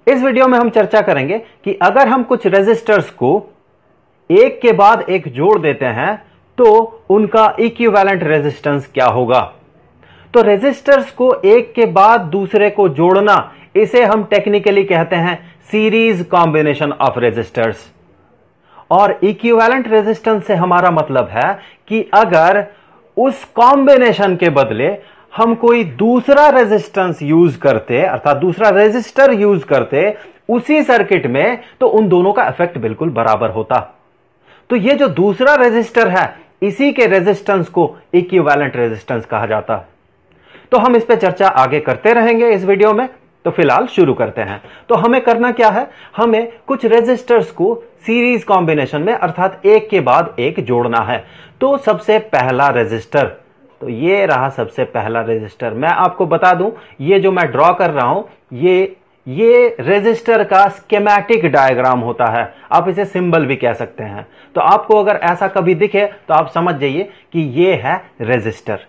इस वीडियो में हम चर्चा करेंगे कि अगर हम कुछ रेजिस्टर्स को एक के बाद एक जोड़ देते हैं तो उनका इक्विवेलेंट रेजिस्टेंस क्या होगा। तो रेजिस्टर्स को एक के बाद दूसरे को जोड़ना, इसे हम टेक्निकली कहते हैं सीरीज कॉम्बिनेशन ऑफ रेजिस्टर्स। और इक्विवेलेंट रेजिस्टेंस से हमारा मतलब है कि अगर उस कॉम्बिनेशन के बदले हम कोई दूसरा रेजिस्टेंस यूज करते, अर्थात दूसरा रेजिस्टर यूज करते उसी सर्किट में, तो उन दोनों का इफेक्ट बिल्कुल बराबर होता। तो ये जो दूसरा रेजिस्टर है, इसी के रेजिस्टेंस को इक्विवेलेंट रेजिस्टेंस कहा जाता। तो हम इस पे चर्चा आगे करते रहेंगे इस वीडियो में। तो फिलहाल शुरू करते हैं। तो हमें करना क्या है, हमें कुछ रेजिस्टर्स को सीरीज कॉम्बिनेशन में अर्थात एक के बाद एक जोड़ना है। तो सबसे पहला रेजिस्टर, तो ये रहा सबसे पहला रेजिस्टर। मैं आपको बता दूं, ये जो मैं ड्रॉ कर रहा हूं, ये रेजिस्टर का स्कीमेटिक डायग्राम होता है। आप इसे सिंबल भी कह सकते हैं। तो आपको अगर ऐसा कभी दिखे तो आप समझ जाइए कि ये है रेजिस्टर।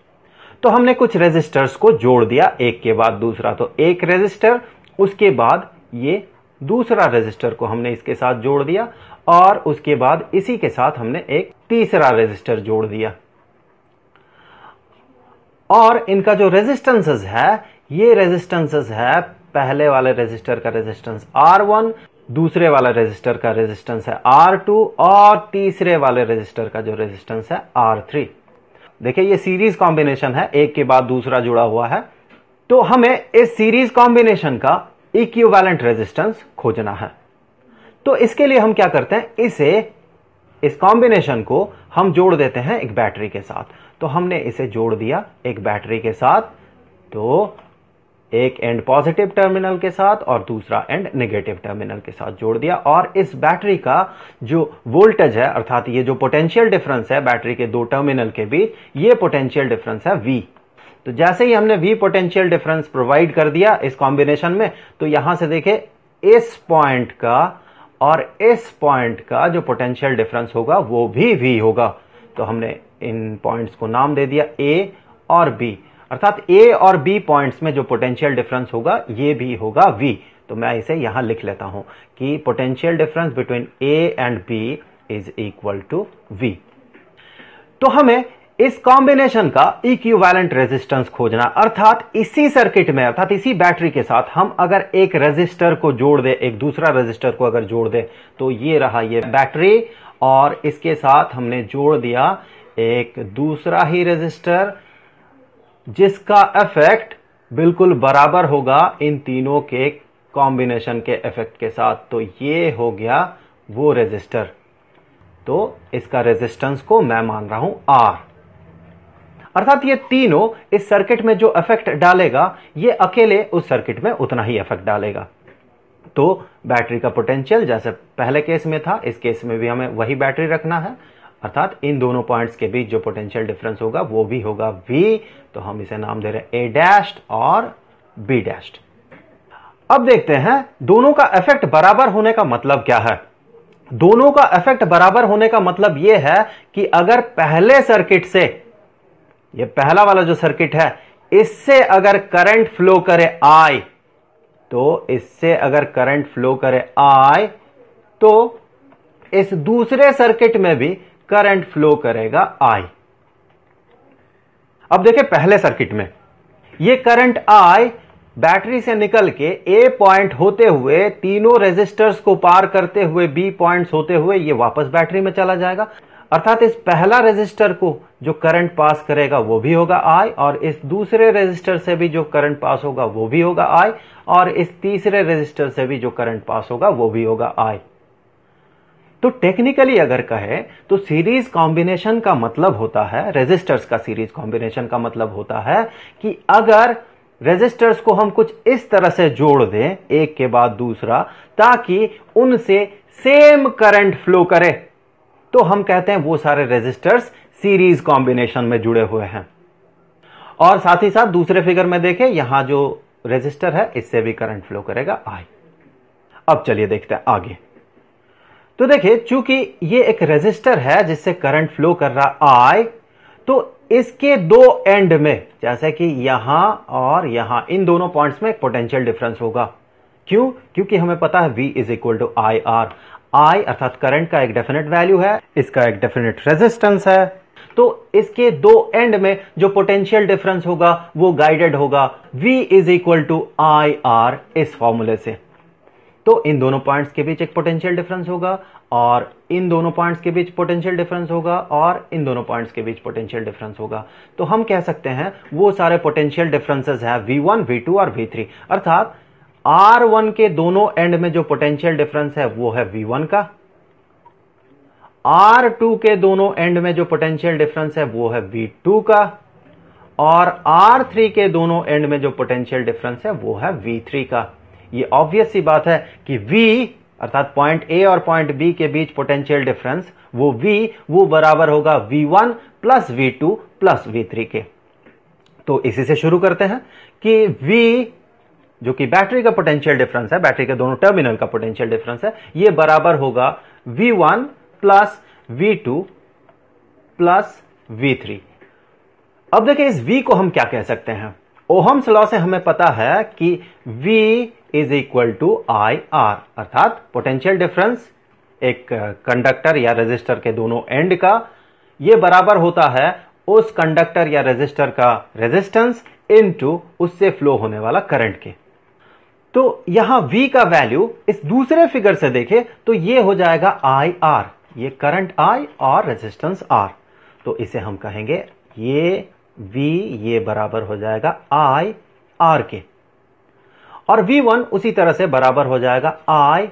तो हमने कुछ रेजिस्टर्स को जोड़ दिया एक के बाद दूसरा। तो एक रेजिस्टर, उसके बाद ये दूसरा रेजिस्टर को हमने इसके साथ जोड़ दिया, और उसके बाद इसी के साथ हमने एक तीसरा रेजिस्टर जोड़ दिया। और इनका जो रेजिस्टेंसेस है, ये रेजिस्टेंसेस है, पहले वाले रेजिस्टर का रेजिस्टेंस R1, दूसरे वाला रेजिस्टर का रेजिस्टेंस है R2, और तीसरे वाले रेजिस्टर का जो रेजिस्टेंस है R3। देखिए ये सीरीज कॉम्बिनेशन है, एक के बाद दूसरा जुड़ा हुआ है। तो हमें इस सीरीज कॉम्बिनेशन का इक्विवेलेंट रेजिस्टेंस खोजना है। तो इसके लिए हम क्या करते हैं, इस कॉम्बिनेशन को हम जोड़ देते हैं एक बैटरी के साथ। तो हमने इसे जोड़ दिया एक बैटरी के साथ। तो एक एंड पॉजिटिव टर्मिनल के साथ और दूसरा एंड नेगेटिव टर्मिनल के साथ जोड़ दिया। और इस बैटरी का जो वोल्टेज है, अर्थात ये जो पोटेंशियल डिफरेंस है बैटरी के दो टर्मिनल के बीच, ये पोटेंशियल डिफरेंस है V। तो जैसे ही हमने V पोटेंशियल डिफरेंस प्रोवाइड कर दिया इस कॉम्बिनेशन में, तो यहां से देखें इस पॉइंट का और इस पॉइंट का जो पोटेंशियल डिफरेंस होगा वो भी V होगा। तो हमने इन पॉइंट्स को नाम दे दिया A और B, अर्थात A और B पॉइंट्स में जो पोटेंशियल डिफरेंस होगा ये भी होगा V। तो मैं इसे यहां लिख लेता हूं कि potential difference between A and B is equal to V। तो हमें इस कॉम्बिनेशन का इक्विवेलेंट रेजिस्टेंस खोजना, अर्थात इसी सर्किट में, अर्थात इसी बैटरी के साथ हम अगर एक रेजिस्टर को जोड़ दे, एक दूसरा रेजिस्टर को अगर जोड़ दे, तो ये रहा ये बैटरी, और इसके साथ हमने जोड़ दिया एक दूसरा ही रेजिस्टर जिसका इफेक्ट बिल्कुल बराबर होगा इन तीनों के कॉम्बिनेशन के इफेक्ट के साथ। तो ये हो गया वो रेजिस्टर। तो इसका रेजिस्टेंस को मैं मान रहा हूं R, अर्थात ये तीनों इस सर्किट में जो इफेक्ट डालेगा, ये अकेले उस सर्किट में उतना ही इफेक्ट डालेगा। तो बैटरी का पोटेंशियल जैसे पहले केस में था, इस केस में भी हमें वही बैटरी रखना है, अर्थात इन दोनों पॉइंट्स के बीच जो पोटेंशियल डिफरेंस होगा वो भी होगा V। तो हम इसे नाम दे रहे हैं A' और B'। अब देखते हैं दोनों का इफेक्ट बराबर होने का मतलब क्या है। दोनों का इफेक्ट बराबर होने का मतलब यह है कि अगर पहले सर्किट से, ये पहला वाला जो सर्किट है, इससे अगर करंट फ्लो करे I, तो इससे अगर करंट फ्लो करे I, तो इस दूसरे सर्किट में भी करंट फ्लो करेगा I। अब देखिए पहले सर्किट में ये करंट I बैटरी से निकल के A पॉइंट होते हुए, तीनों रेजिस्टर्स को पार करते हुए B पॉइंट्स होते हुए ये वापस बैटरी में चला जाएगा। अर्थात इस पहला रेजिस्टर को जो करंट पास करेगा वो भी होगा I, और इस दूसरे रेजिस्टर से भी जो करंट पास होगा वो भी होगा I, और इस तीसरे रेजिस्टर से भी जो करंट पास होगा वो भी होगा I। तो टेक्निकली अगर कहे तो सीरीज कॉम्बिनेशन का मतलब होता है, रेजिस्टर्स का सीरीज कॉम्बिनेशन का मतलब होता है कि अगर रेजिस्टर्स को हम कुछ इस तरह से जोड़ दें एक के बाद दूसरा, ताकि उनसे सेम करंट फ्लो करे, तो हम कहते हैं वो सारे रेजिस्टर्स सीरीज कॉम्बिनेशन में जुड़े हुए हैं। और साथ ही साथ दूसरे फिगर में देखें, यहां जो रेजिस्टर है इससे भी करंट फ्लो करेगा I। अब चलिए देखते हैं आगे। तो देखिए चूंकि ये एक रेजिस्टर है जिससे करंट फ्लो कर रहा I, तो इसके दो एंड में, जैसे कि यहां और यहां, इन दोनों पॉइंट्स में एक पोटेंशियल डिफरेंस होगा। क्यों? क्योंकि हमें पता है V is equal to I R. I अर्थात करंट का एक डेफिनेट वैल्यू है, इसका एक डेफिनेट रेजिस्टेंस है, तो इसके दो एंड में जो पोटेंशियल डिफरेंस होगा वो गाइडेड होगा V is equal to I R इस फॉर्मूले से। तो इन दोनों पॉइंट्स के बीच एक पोटेंशियल डिफरेंस होगा और इन दोनों पॉइंट्स के बीच पोटेंशियल डिफरेंस होगा और इन दोनों पॉइंट्स के बीच पोटेंशियल डिफरेंस होगा। तो हम कह सकते हैं वो सारे पोटेंशियल डिफरेंसेस हैं V1, V2 और V3, अर्थात R1 के दोनों एंड में जो पोटेंशियल डिफरेंस है वो है V1 का, R2 के दोनों एंड में जो पोटेंशियल डिफरेंस है वो है V2 का, और R3 के दोनों एंड में जो पोटेंशियल डिफरेंस है वो है V3 का। ये ऑब्वियस सी बात है कि V अर्थात पॉइंट A और पॉइंट B के बीच पोटेंशियल डिफरेंस वो बराबर होगा V1 plus V2 plus V3 के। तो इसी से शुरू करते हैं कि V जो कि बैटरी का पोटेंशियल डिफरेंस है, बैटरी के दोनों टर्मिनल का पोटेंशियल डिफरेंस है, ये बराबर होगा V1 plus V2 plus V3। अब देखिए इस V को हम क्या कह सकते हैं। ओहम्स लॉ से हमें पता है कि V is equal to I R, अर्थात पोटेंशियल डिफरेंस एक कंडक्टर या रेजिस्टर के दोनों एंड का, यह बराबर होता है उस कंडक्टर या रेजिस्टर का रेजिस्टेंस इनटू उससे फ्लो होने वाला करंट के। तो यहां V का वैल्यू इस दूसरे फिगर से देखें तो यह हो जाएगा आई आर, ये करंट I और रेजिस्टेंस R। तो इसे हम कहेंगे ये V ये बराबर हो जाएगा आई आर के, और V1 उसी तरह से बराबर हो जाएगा I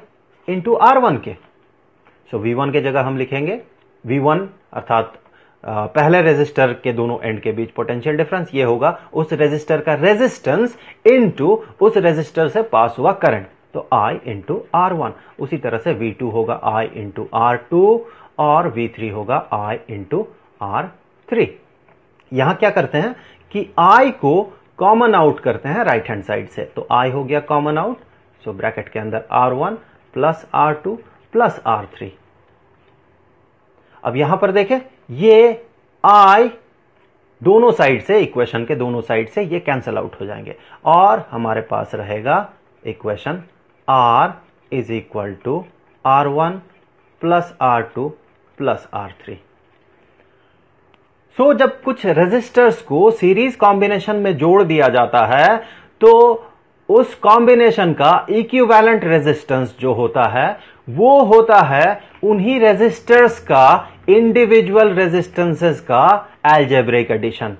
इंटू R1 के। सो V1 के जगह हम लिखेंगे V1 अर्थात पहले रेजिस्टर के दोनों एंड के बीच पोटेंशियल डिफरेंस, ये होगा उस रेजिस्टर का रेजिस्टेंस इनटू उस रेजिस्टर से पास हुआ करंट, तो I इंटू R1। उसी तरह से V2 होगा I इंटू R2 और V3 होगा I इंटू R3। यहां क्या करते हैं कि I को कॉमन आउट करते हैं राइट हैंड साइड से, तो I हो गया कॉमन आउट, सो ब्रैकेट के अंदर R1 plus R2 plus R3। अब यहां पर देखें ये I दोनों साइड से, इक्वेशन के दोनों साइड से ये कैंसल आउट हो जाएंगे और हमारे पास रहेगा equation R is equal to R1 plus R2 plus R3। So जब कुछ रेजिस्टर्स को सीरीज कॉम्बिनेशन में जोड़ दिया जाता है तो उस कॉम्बिनेशन का इक्विवेलेंट रेजिस्टेंस जो होता है वो होता है उन्हीं रेजिस्टर्स का इंडिविजुअल रेजिस्टेंसेस का अलजेब्रिक एडिशन।